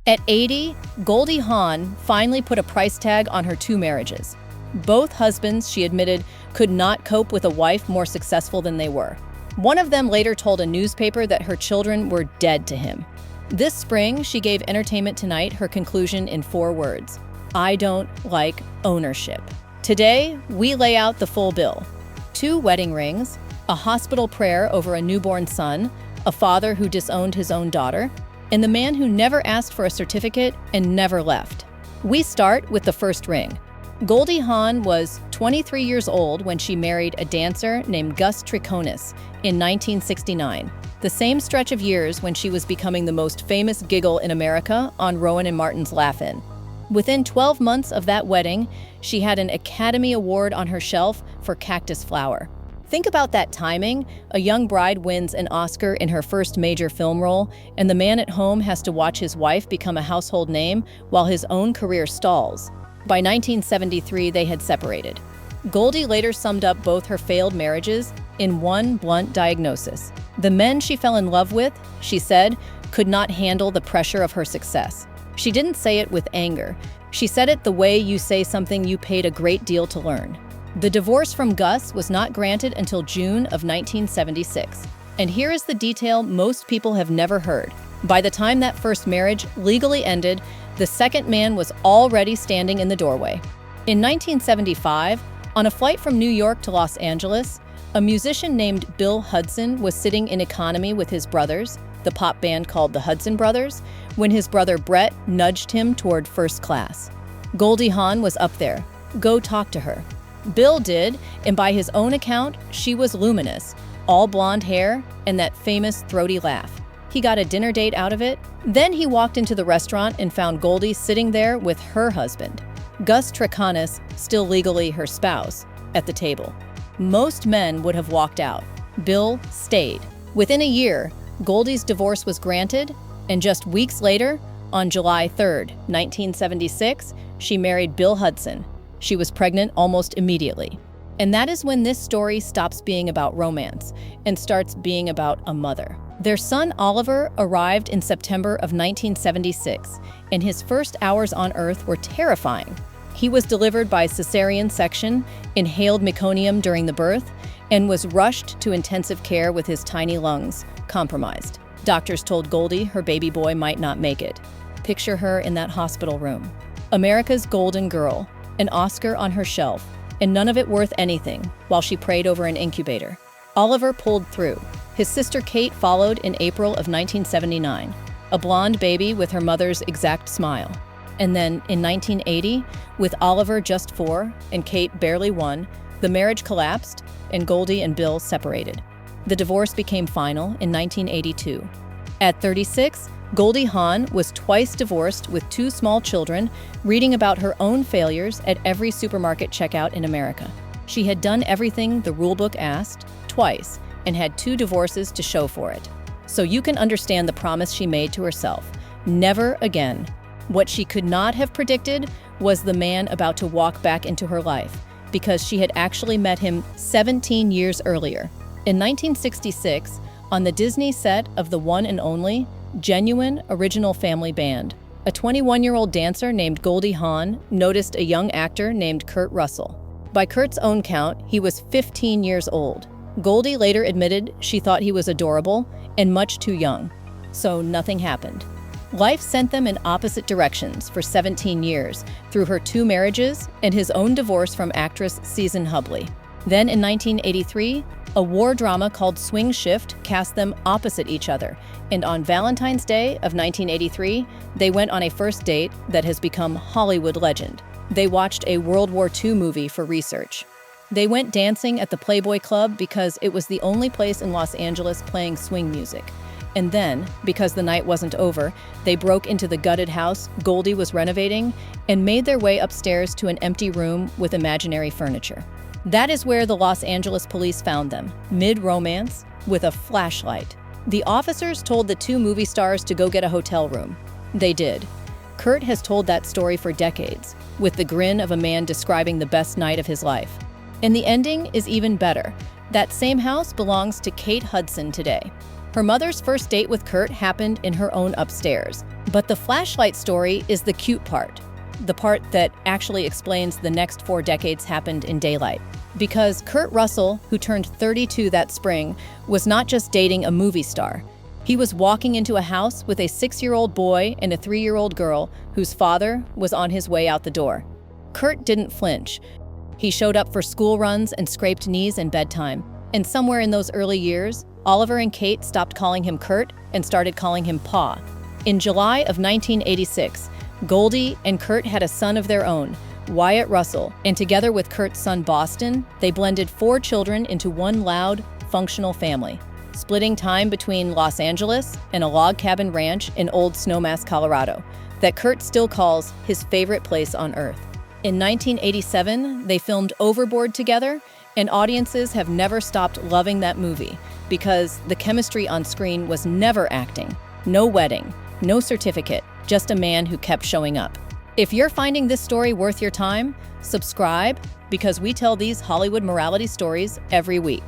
At 80, Goldie Hawn finally put a price tag on her 2 marriages. Both husbands, she admitted, could not cope with a wife more successful than they were. One of them later told a newspaper that her children were dead to him. This spring, she gave Entertainment Tonight her conclusion in 4 words: "I don't like ownership." Today, we lay out the full bill. 2 wedding rings, a hospital prayer over a newborn son, a father who disowned his own daughter, and the man who never asked for a certificate and never left. We start with the first ring. Goldie Hawn was 23 years old when she married a dancer named Gus Trikonis in 1969, the same stretch of years when she was becoming the most famous giggle in America on Rowan and Martin's Laugh-In. Within 12 months of that wedding, she had an Academy Award on her shelf for Cactus Flower. Think about that timing. A young bride wins an Oscar in her first major film role, and the man at home has to watch his wife become a household name while his own career stalls. By 1973, they had separated. Goldie later summed up both her failed marriages in one blunt diagnosis. The men she fell in love with, she said, could not handle the pressure of her success. She didn't say it with anger. She said it the way you say something you paid a great deal to learn. The divorce from Gus was not granted until June of 1976. And here is the detail most people have never heard. By the time that first marriage legally ended, the second man was already standing in the doorway. In 1975, on a flight from New York to Los Angeles, a musician named Bill Hudson was sitting in economy with his brothers, the pop band called the Hudson Brothers, when his brother Brett nudged him toward first class. Goldie Hawn was up there. Go talk to her. Bill did, and by his own account, she was luminous, all blonde hair and that famous throaty laugh. He got a dinner date out of it. Then he walked into the restaurant and found Goldie sitting there with her husband, Gus Trikonis, still legally her spouse, at the table. Most men would have walked out. Bill stayed. Within a year, Goldie's divorce was granted, and just weeks later, on July 3rd, 1976, she married Bill Hudson. She was pregnant almost immediately. And that is when this story stops being about romance and starts being about a mother. Their son Oliver arrived in September of 1976, and his first hours on Earth were terrifying. He was delivered by cesarean section, inhaled meconium during the birth, and was rushed to intensive care with his tiny lungs compromised. Doctors told Goldie her baby boy might not make it. Picture her in that hospital room. America's golden girl, an Oscar on her shelf, and none of it worth anything, while she prayed over an incubator. Oliver pulled through. His sister Kate followed in April of 1979, a blonde baby with her mother's exact smile. And then, in 1980, with Oliver just 4 and Kate barely 1, the marriage collapsed and Goldie and Bill separated. The divorce became final in 1982. At 36, Goldie Hawn was twice divorced with 2 small children, reading about her own failures at every supermarket checkout in America. She had done everything the rulebook asked, twice, and had 2 divorces to show for it. So you can understand the promise she made to herself: never again. What she could not have predicted was the man about to walk back into her life, because she had actually met him 17 years earlier. In 1966, on the Disney set of the one and only Genuine Original Family Band, a 21-year-old dancer named Goldie Hawn noticed a young actor named Kurt Russell. By Kurt's own count, he was 15 years old. Goldie later admitted she thought he was adorable and much too young, so nothing happened. Life sent them in opposite directions for 17 years through her 2 marriages and his own divorce from actress Susan Hubley. Then in 1983, a war drama called Swing Shift cast them opposite each other, and on Valentine's Day of 1983, they went on a first date that has become Hollywood legend. They watched a World War II movie for research. They went dancing at the Playboy Club because it was the only place in Los Angeles playing swing music. And then, because the night wasn't over, they broke into the gutted house Goldie was renovating and made their way upstairs to an empty room with imaginary furniture. That is where the Los Angeles police found them, mid-romance, with a flashlight. The officers told the 2 movie stars to go get a hotel room. They did. Kurt has told that story for decades, with the grin of a man describing the best night of his life. And the ending is even better. That same house belongs to Kate Hudson today. Her mother's first date with Kurt happened in her own upstairs. But the flashlight story is the cute part, the part that actually explains the next 4 decades happened in daylight. Because Kurt Russell, who turned 32 that spring, was not just dating a movie star. He was walking into a house with a 6-year-old boy and a 3-year-old girl whose father was on his way out the door. Kurt didn't flinch. He showed up for school runs and scraped knees and bedtime. And somewhere in those early years, Oliver and Kate stopped calling him Kurt and started calling him Pa. In July of 1986, Goldie and Kurt had a son of their own, Wyatt Russell, and together with Kurt's son Boston, they blended 4 children into one loud, functional family, splitting time between Los Angeles and a log cabin ranch in Old Snowmass, Colorado, that Kurt still calls his favorite place on earth. In 1987, they filmed Overboard together, and audiences have never stopped loving that movie because the chemistry on screen was never acting. No wedding, no certificate, just a man who kept showing up. If you're finding this story worth your time, subscribe because we tell these Hollywood morality stories every week.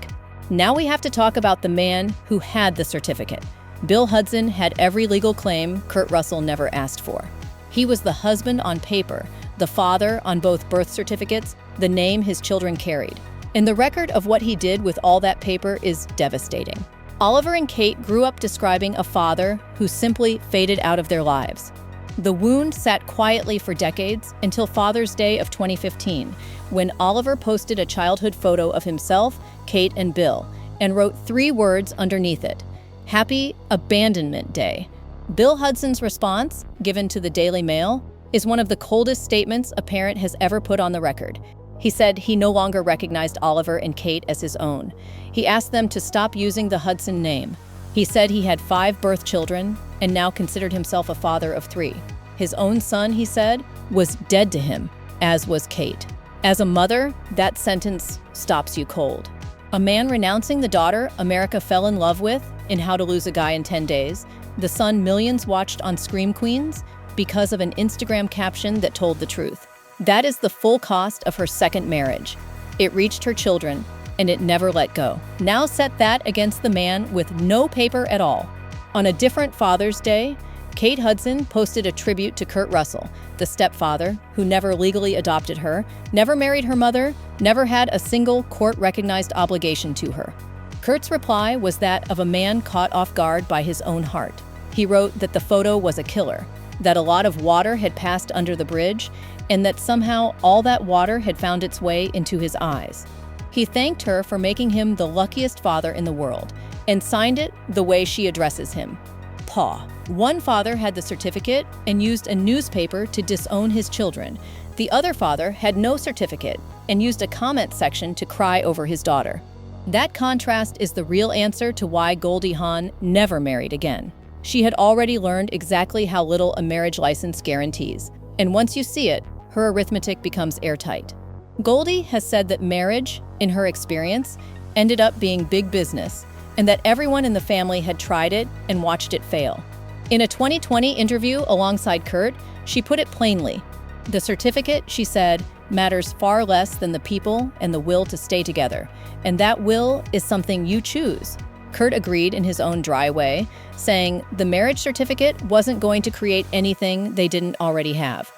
Now we have to talk about the man who had the certificate. Bill Hudson had every legal claim Kurt Russell never asked for. He was the husband on paper, the father on both birth certificates, the name his children carried. And the record of what he did with all that paper is devastating. Oliver and Kate grew up describing a father who simply faded out of their lives. The wound sat quietly for decades until Father's Day of 2015, when Oliver posted a childhood photo of himself, Kate, and Bill, and wrote 3 words underneath it: Happy Abandonment Day. Bill Hudson's response, given to the Daily Mail, is one of the coldest statements a parent has ever put on the record. He said he no longer recognized Oliver and Kate as his own. He asked them to stop using the Hudson name. He said he had 5 birth children and now considered himself a father of 3. His own son, he said, was dead to him, as was Kate. As a mother, that sentence stops you cold. A man renouncing the daughter America fell in love with in How to Lose a Guy in 10 Days, the son millions watched on Scream Queens because of an Instagram caption that told the truth. That is the full cost of her second marriage. It reached her children, and it never let go. Now set that against the man with no paper at all. On a different Father's Day, Kate Hudson posted a tribute to Kurt Russell, the stepfather who never legally adopted her, never married her mother, never had a single court-recognized obligation to her. Kurt's reply was that of a man caught off guard by his own heart. He wrote that the photo was a killer, that a lot of water had passed under the bridge, and that somehow all that water had found its way into his eyes. He thanked her for making him the luckiest father in the world, and signed it the way she addresses him, Pa. One father had the certificate and used a newspaper to disown his children. The other father had no certificate and used a comment section to cry over his daughter. That contrast is the real answer to why Goldie Hawn never married again. She had already learned exactly how little a marriage license guarantees, and once you see it, her arithmetic becomes airtight. Goldie has said that marriage, in her experience, ended up being big business, and that everyone in the family had tried it and watched it fail. In a 2020 interview alongside Kurt, she put it plainly. The certificate, she said, matters far less than the people and the will to stay together, and that will is something you choose. Kurt agreed in his own dry way, saying the marriage certificate wasn't going to create anything they didn't already have.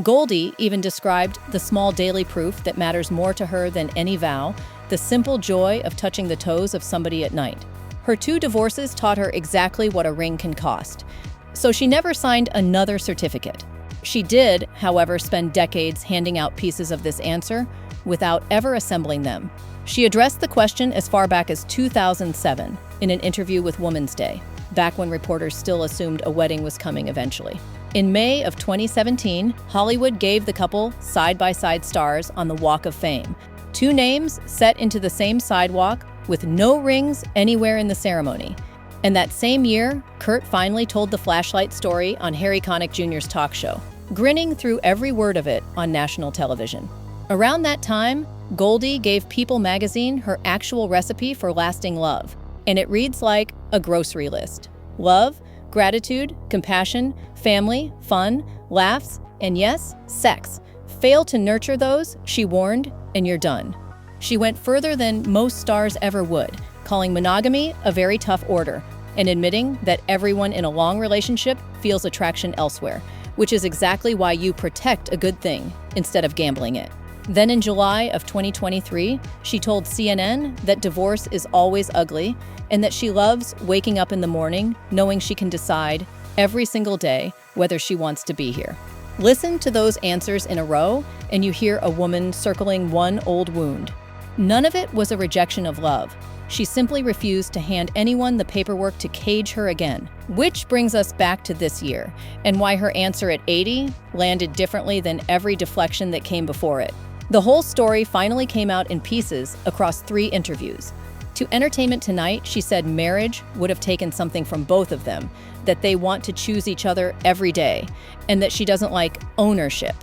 Goldie even described the small daily proof that matters more to her than any vow, the simple joy of touching the toes of somebody at night. Her 2 divorces taught her exactly what a ring can cost, so she never signed another certificate. She did, however, spend decades handing out pieces of this answer without ever assembling them. She addressed the question as far back as 2007 in an interview with Woman's Day, back when reporters still assumed a wedding was coming eventually. In May of 2017, Hollywood gave the couple side-by-side stars on the Walk of Fame, 2 names set into the same sidewalk with no rings anywhere in the ceremony. And that same year, Kurt finally told the flashlight story on Harry Connick Jr.'s talk show, grinning through every word of it on national television. Around that time, Goldie gave People magazine her actual recipe for lasting love, and it reads like a grocery list. Love, gratitude, compassion, family, fun, laughs, and yes, sex. Fail to nurture those, she warned, and you're done. She went further than most stars ever would, calling monogamy a very tough order, and admitting that everyone in a long relationship feels attraction elsewhere, which is exactly why you protect a good thing instead of gambling it. Then in July of 2023, she told CNN that divorce is always ugly and that she loves waking up in the morning knowing she can decide every single day whether she wants to be here. Listen to those answers in a row, and you hear a woman circling one old wound. None of it was a rejection of love. She simply refused to hand anyone the paperwork to cage her again. Which brings us back to this year, and why her answer at 80 landed differently than every deflection that came before it. The whole story finally came out in pieces across 3 interviews. To Entertainment Tonight, she said marriage would have taken something from both of them, that they want to choose each other every day, and that she doesn't like ownership.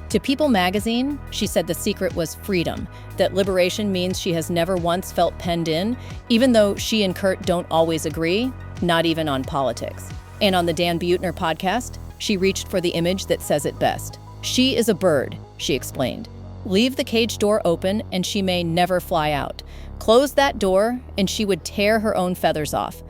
To People magazine, she said the secret was freedom, that liberation means she has never once felt penned in, even though she and Kurt don't always agree, not even on politics. And on the Dan Buettner podcast, she reached for the image that says it best. She is a bird, she explained. Leave the cage door open and she may never fly out. Close that door and she would tear her own feathers off.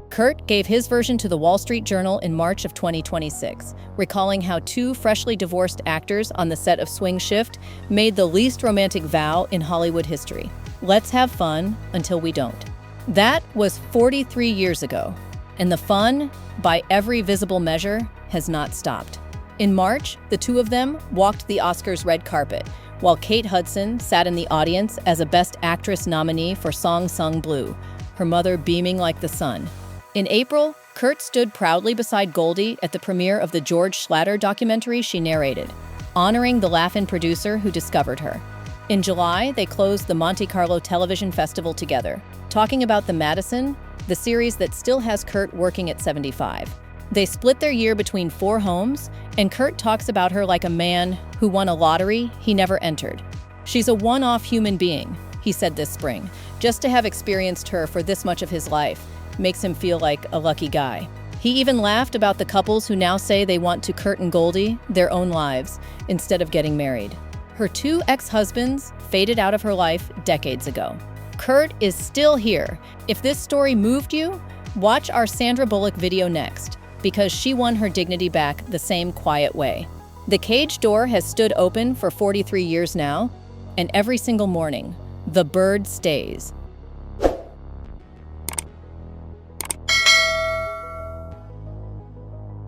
Kurt gave his version to the Wall Street Journal in March of 2026, recalling how 2 freshly divorced actors on the set of Swing Shift made the least romantic vow in Hollywood history. Let's have fun until we don't. That was 43 years ago, and the fun, by every visible measure, has not stopped. In March, the 2 of them walked the Oscars red carpet, while Kate Hudson sat in the audience as a Best Actress nominee for Song Sung Blue, her mother beaming like the sun. In April, Kurt stood proudly beside Goldie at the premiere of the George Schlatter documentary she narrated, honoring the Laugh-In producer who discovered her. In July, they closed the Monte Carlo Television Festival together, talking about The Madison, the series that still has Kurt working at 75. They split their year between 4 homes, and Kurt talks about her like a man who won a lottery he never entered. She's a one-off human being, he said this spring. Just to have experienced her for this much of his life makes him feel like a lucky guy. He even laughed about the couples who now say they want to Kurt and Goldie their own lives instead of getting married. Her 2 ex-husbands faded out of her life decades ago. Kurt is still here. If this story moved you, watch our Sandra Bullock video next, because she won her dignity back the same quiet way. The cage door has stood open for 43 years now, and every single morning, the bird stays.